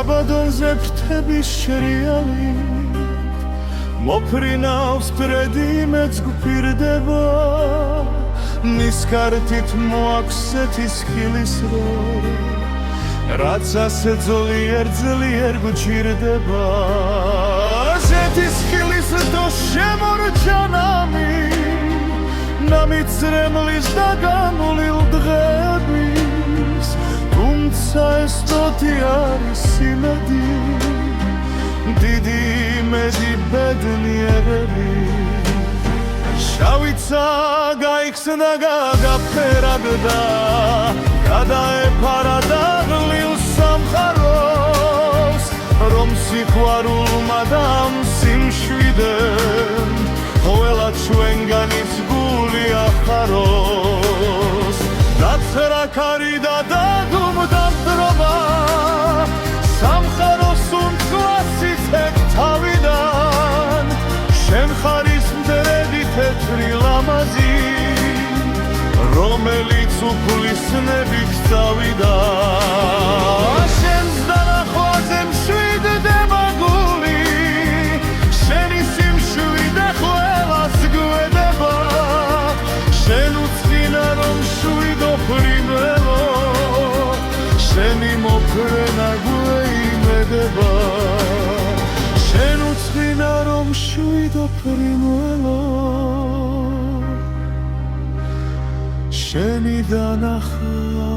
საბადონზე ფრთების შერიალი მოფრინავს პრედიმეც გვფირდება მის ქართით მოაქვსეთის ხილის რო რაც ასე ძლიერ გვჭირდება ზეთის ხილის დო შემორჩანამი ნამიწრემლის და განულილ დღების თუმცა ეს ტოტი არის იმედი დიდი იმედი ბედნიერები შავიცა გაიხსნა გაგაფერაგდა გადაეფარა დაღლილ სამყაროს რომ სიყვარულმა და სიმშვიდემ ყველა ჩვენგანის გული ახაროს დაცრა ქარი და დაგუმდა მდრომა სამყაროს უმცლასიცეთ თავიდან შენ ხარის მდრედი თეთრი ლამაზი რომელიც უფლისნებით წავიდა შენს დანახვაზე მშვიდდება გული შენი სიმშვიდე ყველას გვედება შენ უცხინა რომ შვიდო ფრინველო შენი მოფრენა გვეიმედება შენ უცხინა რომ შვიდო ფრინველო შენი დანახვა